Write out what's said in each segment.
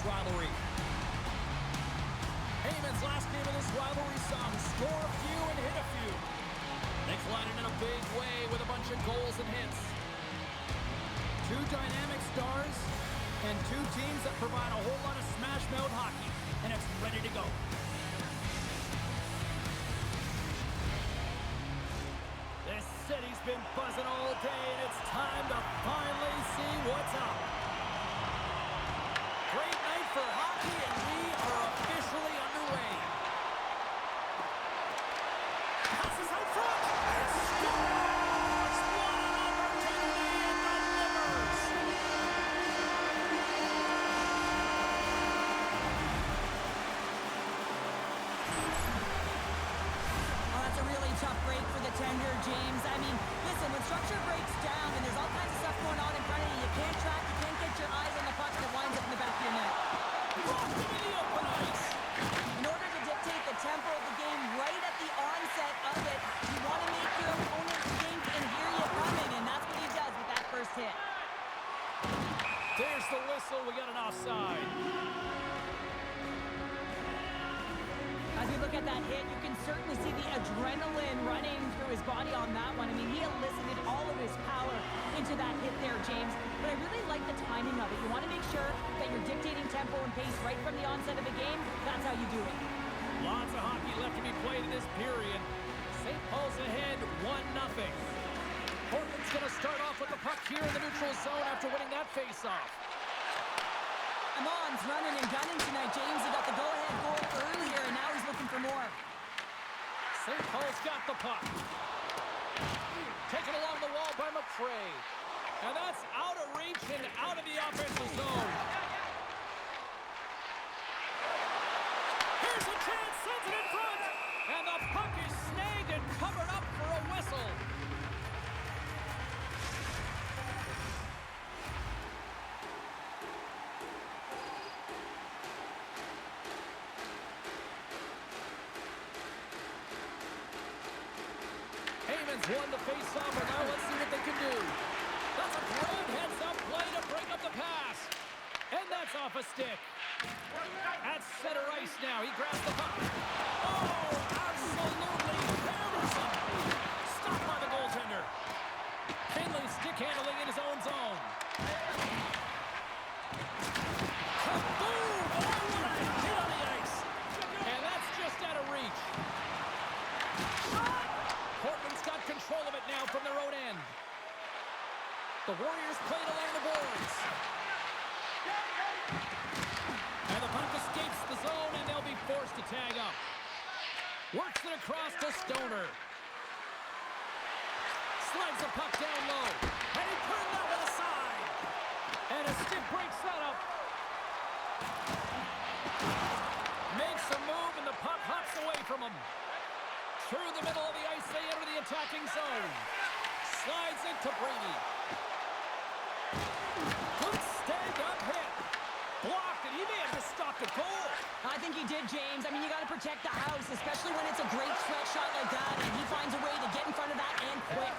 this rivalry. Heyman's last game of this rivalry saw him score a few and hit a few. They collided in a big way with a bunch of goals and hits. Two dynamic stars and two teams that provide a whole lot of smash-mouth hockey, and it's ready to go. This city's been buzzing all day, and it's time to finally see what's up. Great night for hockey, and we are officially underway. Passes out front, and scores! What an opportunity, and delivers! Oh, that's a really tough break for the tender, James. I mean, listen, when structure breaks down and there's all kinds of stuff going on in front of you, you can't track, you can't get your eyes on the puck, and it winds up in the back of your net. Blocked him in the open ice! In order to dictate the tempo of the game right at the onset of it, you want to make your opponent think and hear you coming, and that's what he does with that first hit. There's the whistle. We got an offside. As we look at that hit, you can certainly see the adrenaline running through his body on that one. I mean, he elicited all of his power into that hit there, James. But I really like the timing of it. You want to make sure that you're dictating tempo and pace right from the onset of the game. That's how you do it. Lots of hockey left to be played in this period. St. Paul's ahead 1-0. Portland's going to start off with the puck here in the neutral zone after winning that faceoff. Amon's running and gunning tonight, James. He got the go-ahead goal earlier, and now he's looking for more. St. Paul's got the puck. Taken along the wall by McCray. And that's out of reach and out of the offensive zone. Here's a chance, sends it in front. And the puck is snagged and covered up for a whistle. Heyman's won the face-off, and now let's see what they can do. That's a great heads-up play to break up the pass. And that's off a stick. At center ice now, he grabs the puck. Oh, absolutely hammers him. Stopped by the goaltender. Finley stick handling in his own zone. Kaboom! Oh, what a hit on the ice. And that's just out of reach. Portland's got control of it now from their own end. The Warriors played along the boards. And the puck escapes the zone, and they'll be forced to tag up. Works it across to Stoner. Slides the puck down low. And he turned that one aside. And a stick breaks that up. Makes a move, and the puck hops away from him. Through the middle of the ice, they enter the attacking zone. Slides it to Brady. Good stand-up hit. Blocked, and he may have just stopped a goal. I think he did, James. I mean, you got to protect the house, especially when it's a great stretch shot like that, and he finds a way to get in front of that and quick.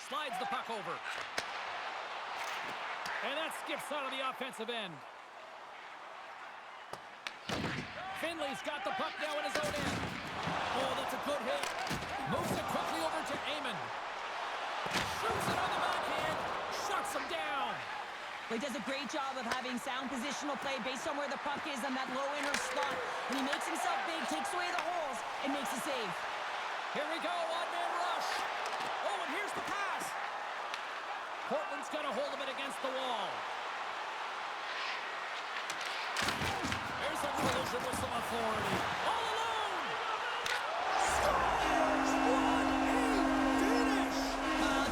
Slides the puck over. And that skips out of the offensive end. Finley's got the puck now in his own end. Oh, that's a good hit. Moves it quickly over to Amon. Shoots it on the backhand. Shuts him down. Well, he does a great job of having sound positional play based on where the puck is on that low inner slot. And he makes himself big, takes away the holes, and makes a save. Here we go, one-man rush. Oh, and here's the pass. Portland's got a hold of it against the wall. There's a collision with some authority. All alone! Scores! 1-8 finish!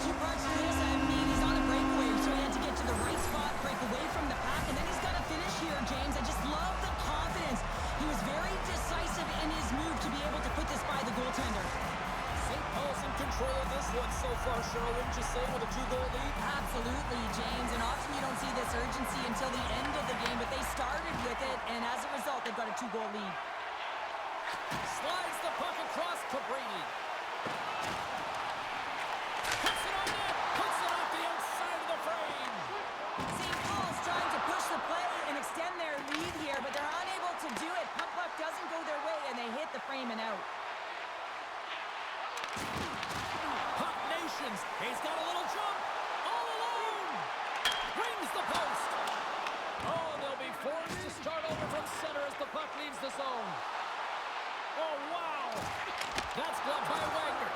Two parts to this. I mean, he's on a breakaway, so he had to get to the right spot, break away from the pack, and then he's got to finish here, James. I just love the confidence. He was very decisive in his move to be able to put this by the goaltender. St. Paul's in control of this one so far, Cheryl, wouldn't you say, with a 2-goal lead? Absolutely, James, and often you don't see this urgency until the end of the game, but they started with it, and as a result, they've got a 2-goal lead. Slides the puck across to Brady. Puts it on net, puts it Puck Nations. He's got a little jump. All alone. Rings the post. Oh, they'll be forced to start over from center as the puck leaves the zone. Oh, wow. That's gloved by Wagner.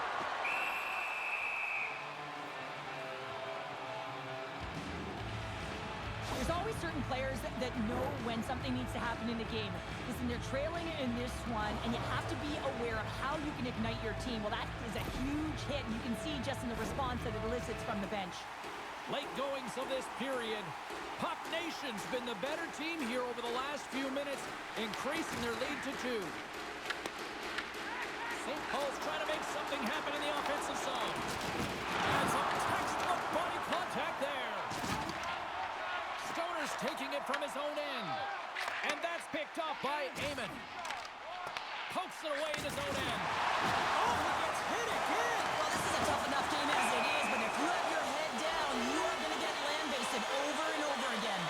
There's always certain players that know when something needs to happen in the game. Listen, they're trailing in this one, and you have to be aware of how you can ignite your team. Well, that is a huge hit, and you can see just in the response that it elicits from the bench. Late goings of this period. Puck Nation's been the better team here over the last few minutes, increasing their lead to 2. St. Paul's trying to make something happen in the offensive zone. And some textbook body contact there. Stoner's taking it from his own end. And that's picked up by Eamon. Pokes it away in his own end. Oh, he gets hit again. Well, this is a tough enough game as it is, but if you have your head down, you are going to get land-basted over and over again.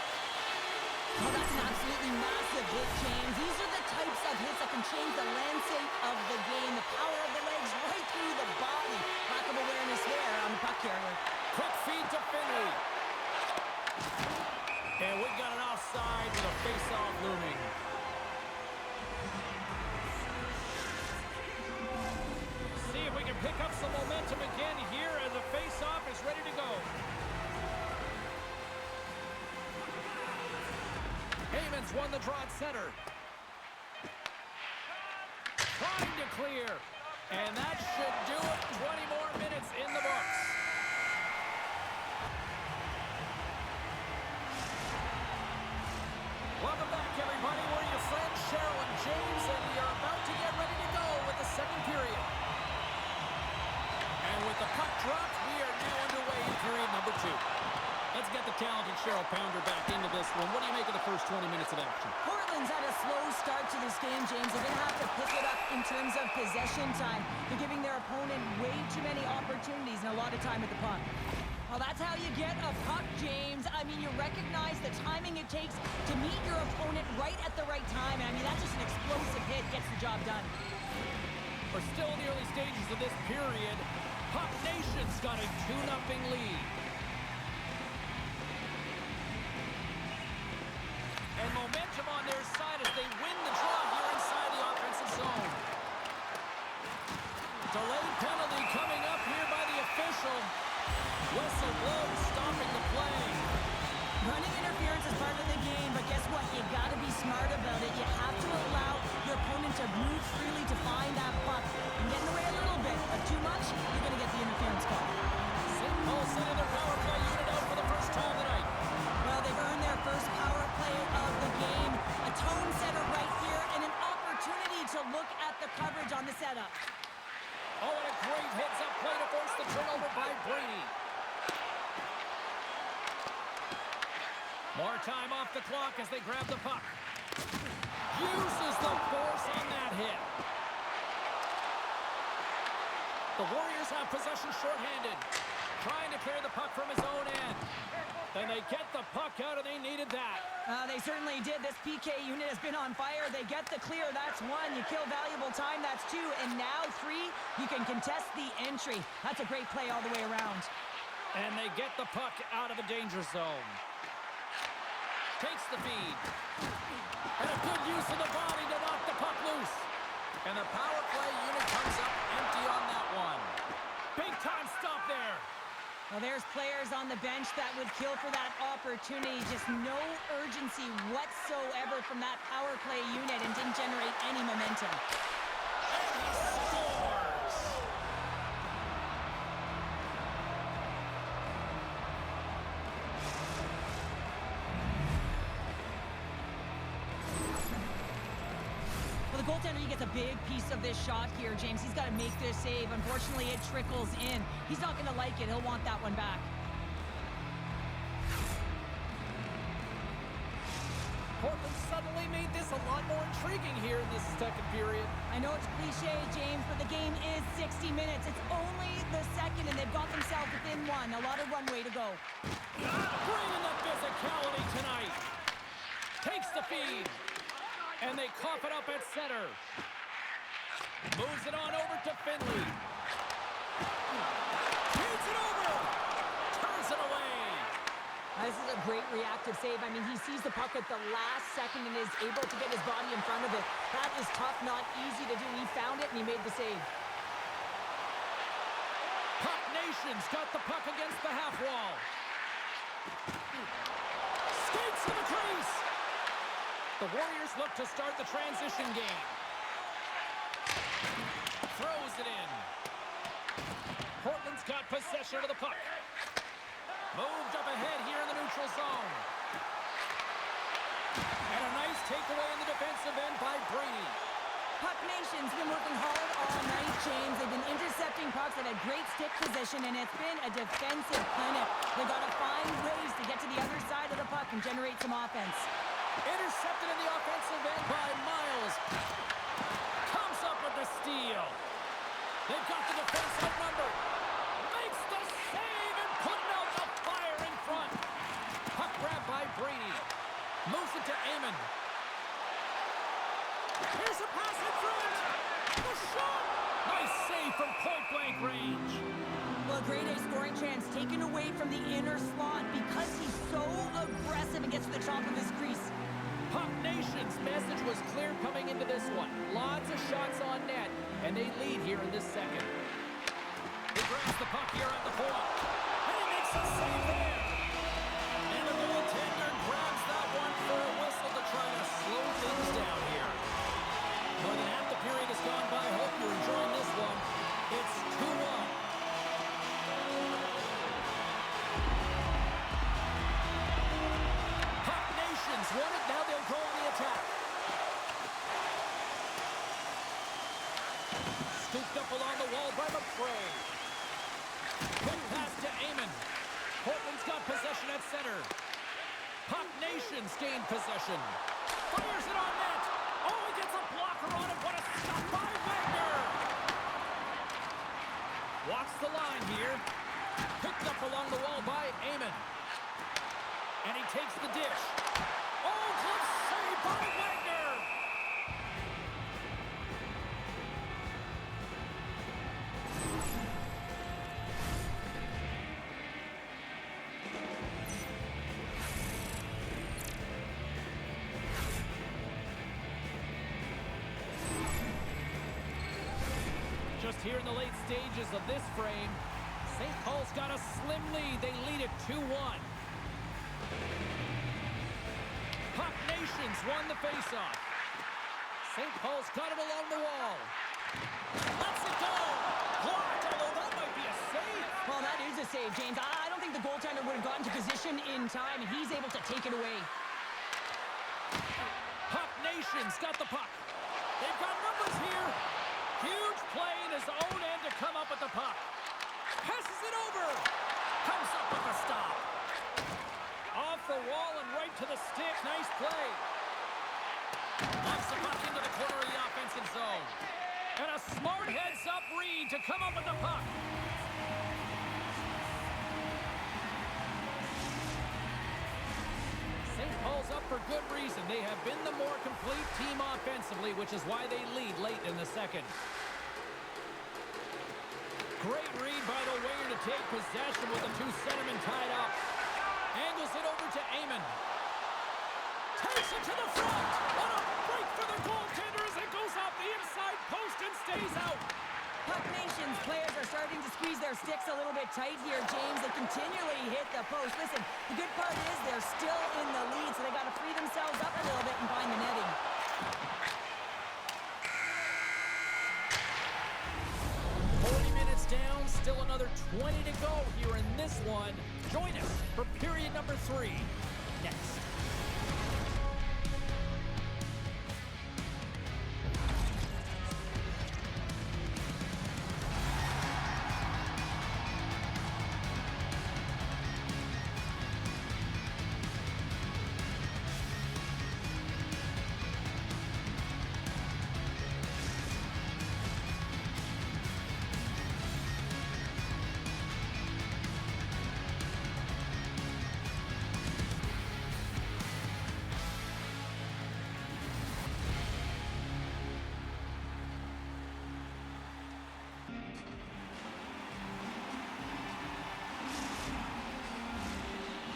Oh, that's an absolutely massive hit, James. These are the types of hits that can change the landscape of the game. The power of the legs right through the body. Lack of awareness there on the puck carrier. Quick feed to Finley. And we got an offside with a face-off looming. See if we can pick up some momentum again here as the face-off is ready to go. Heyman's won the draw at center. Trying to clear. And that should do it. 20 more minutes in the books. Welcome back, everybody. We're your friends, Cheryl and James, and we are about to get ready to go with the second period. And with the puck dropped, we are now underway in period number 2. Let's get the talented Cheryl Pounder back into this one. What do you make of the first 20 minutes of action? Portland's had a slow start to this game, James. They're going to have to pick it up in terms of possession time. They're giving their opponent way too many opportunities and a lot of time at the puck. Well, that's how you get a puck, James. I mean, you recognize the timing it takes to meet your opponent right at the right time. I mean, that's just an explosive hit, gets the job done. We're still in the early stages of this period. Puck Nation's got a 2-0 lead. And momentum on their side as they win the draw here inside the offensive zone. Delayed penalty coming up here by the official. Whistle blows, stopping the play. Running interference is part of the game, but guess what? You got to be smart about it. You have to allow your opponent to move freely to find that puck and get in the way a little bit, but too much, you're going to get the interference call. St. Paul sending their power play unit out for the first time tonight. Well, they've earned their first power play of the game. A tone setter right here and an opportunity to look at the coverage on the setup. Oh, and a great heads-up play to force the turnover by Brady. More time off the clock as they grab the puck. Uses the force on that hit. The Warriors have possession shorthanded. Trying to clear the puck from his own end. Then they get the puck out, and they needed that. They certainly did. This PK unit has been on fire. They get the clear. That's 1. You kill valuable time. That's 2. And now 3, you can contest the entry. That's a great play all the way around. And they get the puck out of the danger zone. Takes the feed. And a good use of the body to knock the puck loose. And the power play unit comes up empty on that one. Big time stop there. Well, there's players on the bench that would kill for that opportunity. Just no urgency whatsoever from that power play unit and didn't generate any momentum. And he scores! Well, the goaltender, he gets a big piece of this shot here, James. He's got to make this save. Unfortunately, it trickles in. He's not going to like it. He'll want that one back. Portland suddenly made this a lot more intriguing here in this second period. I know it's cliche, James, but the game is 60 minutes. It's only the second, and they've got themselves within 1. A lot of runway to go. Bringing the physicality tonight. Takes the feed. And they cough it up at center. Moves it on over to Finley. reactive save. I mean, he sees the puck at the last second and is able to get his body in front of it. That is tough, not easy to do. He found it and he made the save. Puck Nation's got the puck against the half wall. Skates to the crease. The Warriors look to start the transition game. Throws it in. Portland's got possession of the puck. Moved up ahead here in the neutral zone. And a nice takeaway in the defensive end by Brady. Puck Nation's been working hard all night, James. They've been intercepting pucks at a great stick position, and it's been a defensive clinic. They've got to find ways to get to the other side of the puck and generate some offense. Intercepted in the offensive end by Miles. Comes up with the steal. They've got the defense outnumbered. Makes the save and putting out the fire in front. Puck grab by Brady. Moves it to Amon. Here's a pass in front. The shot. Nice save from point-blank range. Well, a grade A scoring chance taken away from the inner slot because he's so aggressive and gets to the top of his crease. Puck Nation's message was clear coming into this one. Lots of shots on net, and they lead here in this second. He grabs the puck here at the point, and he makes a save there. And the goaltender grabs that one for a whistle to try to slow things down here. More than half the period has gone by. Hope you're enjoying this one. It's 2-1. Won it, now they'll go on the attack. Scooped up along the wall by McCray. Quick pass to Amon. Portland's got possession at center. Puck Nation's gained possession. Fires it on net. Oh, he gets a blocker on it. What a stop by Wagner. Walks the line here. Picked up along the wall by Amon. And he takes the dish. Oh, glove save by Wagner! Just here in the late stages of this frame, St. Paul's got a slim lead. They lead it 2-1. Puck Nation's won the faceoff. St. Paul's got it along the wall. Lets it go. Blocked, although that might be a save. Well, that is a save, James. I don't think the goaltender would have gotten to position in time, and he's able to take it away. Puck Nation's got the puck. They've got numbers here. Huge play in his own end to come up with the puck. Passes it over. Comes up with the stop. Off the wall and right to the stick. Nice play. Lofts the puck into the corner of the offensive zone. And a smart heads-up read to come up with the puck. St. Paul's up for good reason. They have been the more complete team offensively, which is why they lead late in the second. Great read by the winger to take possession with the two centermen tied up. Angles it over to Amon. Takes it to the front. What a break for the goaltender as it goes off the inside post and stays out. Puck Nation's players are starting to squeeze their sticks a little bit tight here, James. They continually hit the post. Listen, the good part is they're still in the lead, so they got to free themselves up a little bit and find the netting. 40 minutes down, still another 20 to go here in this one. Join us for period number 3 next.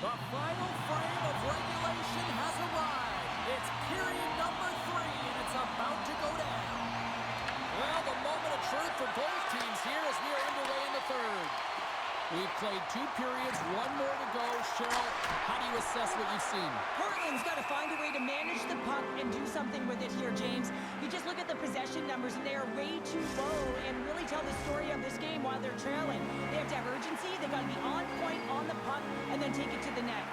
The final frame of truth for both teams here as we are underway in the third. We've played 2 periods, 1 more to go. Cheryl, how do you assess what you've seen? Portland's got to find a way to manage the puck and do something with it here, James. You just look at the possession numbers, and they are way too low and really tell the story of this game while they're trailing. They have to have urgency. They've got to be on point on the puck and then take it to the net.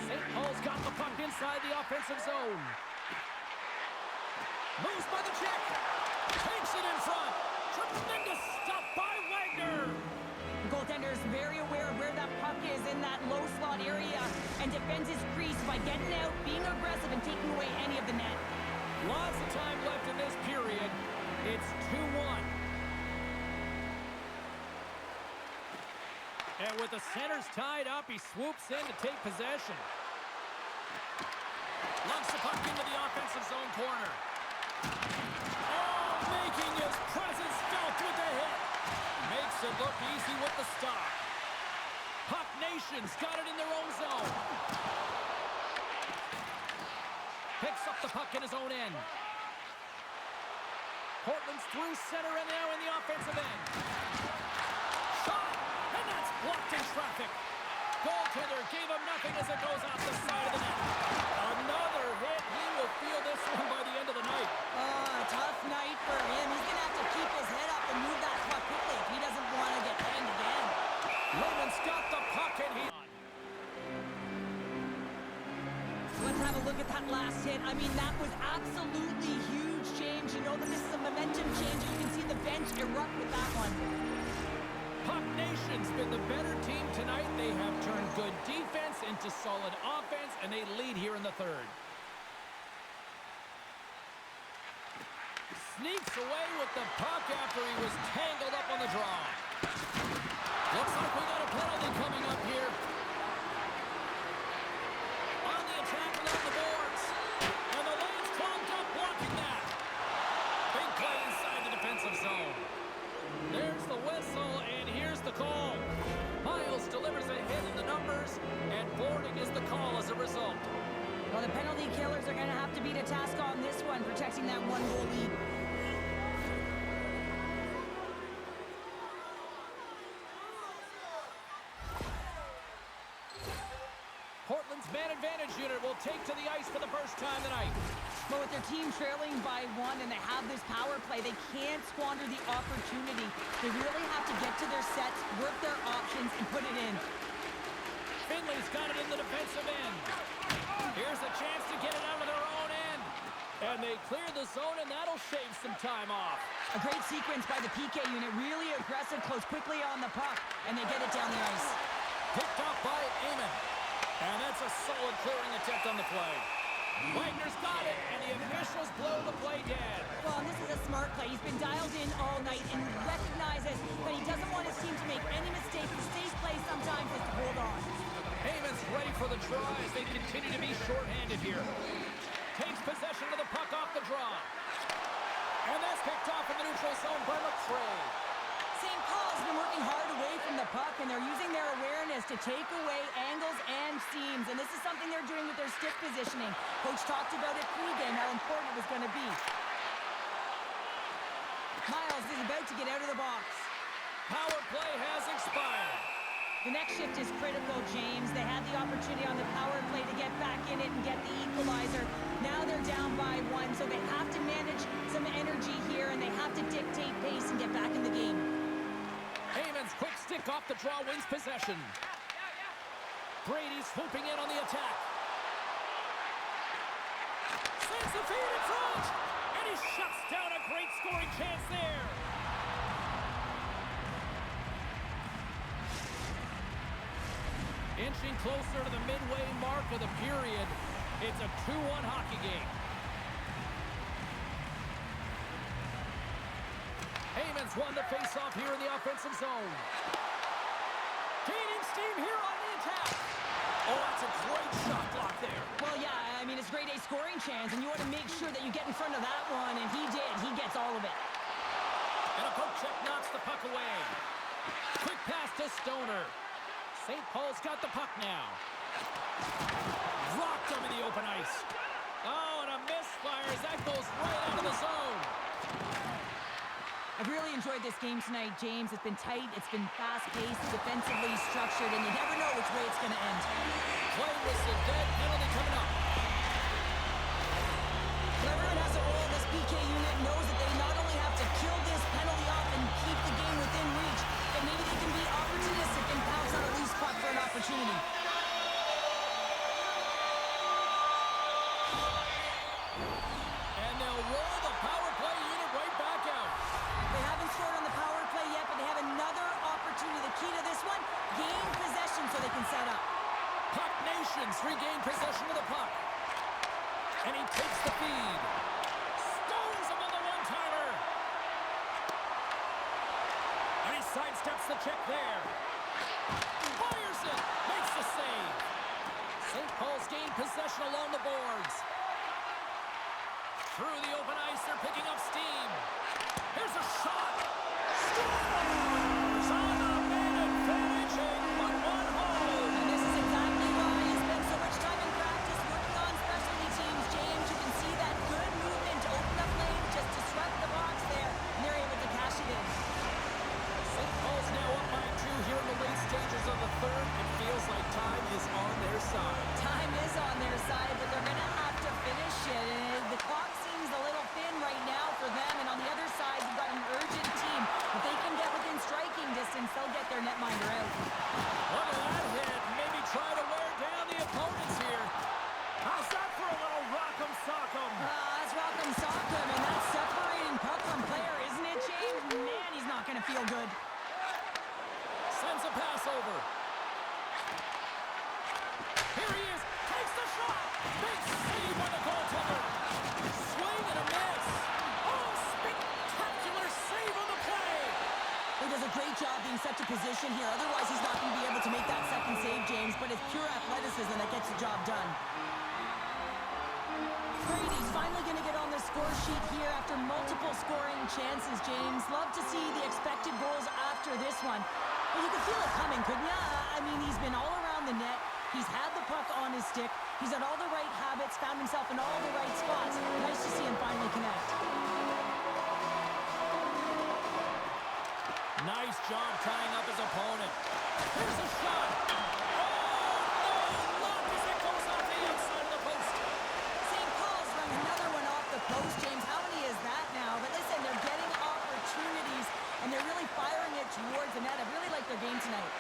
St. Paul's got the puck inside the offensive zone. Moves by the check. Takes it in front. Tremendous stop by Wagner. The goaltender is very aware of where that puck is in that low slot area and defends his crease by getting out, being aggressive, and taking away any of the net. Lots of time left in this period. It's 2-1. And with the centers tied up, he swoops in to take possession. Lunks the puck into the offensive zone corner. Making his presence felt with the hit. Makes it look easy with the stop. Puck Nation's got it in their own zone. Picks up the puck in his own end. Portland's through center and now in the offensive end. Shot, and that's blocked in traffic. Goaltender gave him nothing as it goes off the side of the net. Another hit. He will feel this one by the end of the night. Tough night for him. He's going to have to keep his head up and move that puck quickly if he doesn't want to get banged again. Lehman's got the puck and he... Let's have a look at that last hit. I mean, that was absolutely huge, James. You know that this is a momentum change. You can see the bench erupt with that one. Puck Nation's been the better team tonight. They have turned good defense into solid offense, and they lead here in the third. Sneaks away with the puck after he was tangled up on the draw. Looks like we got a penalty coming up here. On the attack along the boards. And the lane's clogged up blocking that. Big play inside the defensive zone. There's the whistle, and here's the call. Miles delivers a hit in the numbers, and boarding is the call as a result. Well, the penalty killers are going to have to beat a task on this one, protecting that 1-goal lead. Portland's man advantage unit will take to the ice for the first time tonight. But with their team trailing by 1 and they have this power play, they can't squander the opportunity. They really have to get to their sets, work their options, and put it in. Finley's got it in the defensive end. Here's a chance to get it out of their own end. And they clear the zone, and that'll shave some time off. A great sequence by the PK unit. Really aggressive, close quickly on the puck, and they get it down the ice. Picked off by Amon. And that's a solid clearing attempt on the play. Wagner's got it, and the officials blow the play dead. Well, this is a smart play. He's been dialed in all night and recognizes that he doesn't want his team to make any mistakes. The safe play sometimes is to hold on. Haman's ready for the draw as they continue to be shorthanded here. Takes possession of the puck off the draw. And that's picked off in the neutral zone by McTrey. St. Paul's been working hard away from the puck, and they're using their awareness to take away angles and seams. And this is something they're doing with their stick positioning. Coach talked about it pregame, how important it was going to be. Miles is about to get out of the box. Power play has expired. The next shift is critical, James. They had the opportunity on the power play to get back in it and get the equalizer. Now they're down by 1, so they have to manage some energy here, and they have to dictate pace and get back in the game. Heyman's quick stick off the draw wins possession. Brady's swooping in on the attack. Sends the feed in front, and he shuts down a great scoring chance there. Inching closer to the midway mark of the period. It's a 2-1 hockey game. Heyman's won the faceoff here in the offensive zone. Gaining steam here on the attack. Oh, that's a great shot block there. Well, yeah, I mean, it's grade A scoring chance, and you want to make sure that you get in front of that one, and he did. He gets all of it. And a poke check knocks the puck away. Quick pass to Stoner. St. Paul's got the puck now. Rocked him in the open ice. Oh, and a miss misfire as that goes right out of the zone. I've really enjoyed this game tonight, James. It's been tight, it's been fast-paced, defensively structured, and you never know which way it's going to end. Play whistle, dead penalty coming up. Whoever has a role in this PK unit knows that they not only have to kill this penalty off and keep the game within reach, but maybe they can be opportunistic and pounce on a loose puck for an opportunity. And they'll roll the power play unit right back out. They haven't scored on the power play yet, but they have another opportunity. The key to this one, gain possession so they can set up. Puck Nations regain possession of the puck. And he takes the feed. Stones him on the one-timer. And he sidesteps the check there. Fires it. Makes the save. St. Paul's gained possession along the boards. Through the open ice, they're picking up steam. Here's a shot. Scores on the man advantage and one home. And this is exactly why he spent so much time in practice working on specialty teams, James. You can see that good movement to open up lanes, just disrupt the box there, and they're able to cash it in. St. Paul's now up by 2 here in the late stages of the third. It feels like time is on their side. Time is on their side, but they're going to have to finish it. And the clock seems a little thin right now for them, and on the other side, you've got an urgent team. If they can get within striking distance, they'll get their netminder out. Look at that hit. Maybe try to wear down the opponents here. How's that for a little rock'em sock'em? That's rock'em sock'em, and that's separating puck from player, isn't it, James? Man, he's not going to feel good. Sends a pass over. Here he is. Takes the shot. Big save by the goaltender. Swing and a miss. Oh, spectacular save on the play. He does a great job being such a position here. Otherwise, he's not going to be able to make that second save, James. But it's pure athleticism that gets the job done. Brady's finally going to get on the score sheet here after multiple scoring chances, James. Love to see the expected goals after this one. But you could feel it coming, couldn't you? I mean, he's been all around the net. He's had the puck on his stick. He's had all the right habits, found himself in all the right spots. Nice to see him finally connect. Nice job tying up his opponent. Here's a shot. Oh, no! Look as it goes off the outside of the post. St. Paul's runs another one off the post, James. How many is that now? But listen, they're getting opportunities, and they're really firing it towards the net. I really like their game tonight.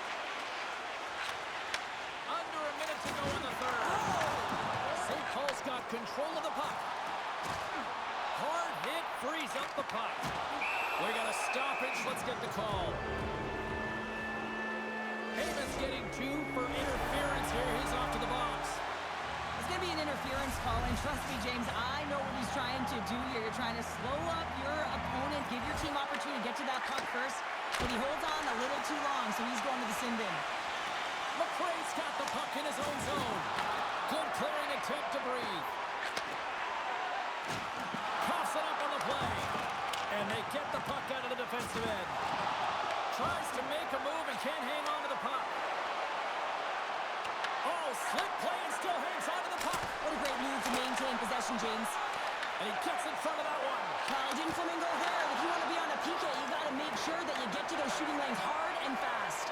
Under a minute to go in the third. St. Paul's got control of the puck. Hard hit frees up the puck. We got a stoppage. Let's get the call. Heyman's getting 2 for interference here. He's off to the box. It's going to be an interference call, and trust me, James, I know what he's trying to do here. You're trying to slow up your opponent, give your team opportunity to get to that puck first, but he holds on a little too long, so he's going to the sin bin. McRae's got the puck in his own zone. Good clearing attempt to breathe. Coughs it up on the play. And they get the puck out of the defensive end. Tries to make a move and can't hang on to the puck. Oh, slick play and still hangs on to the puck. What a great move to maintain possession, James. And he gets in front of that one. Well, didn't Flamingo there. If you want to be on a PK, you got to make sure that you get to those shooting lanes hard and fast.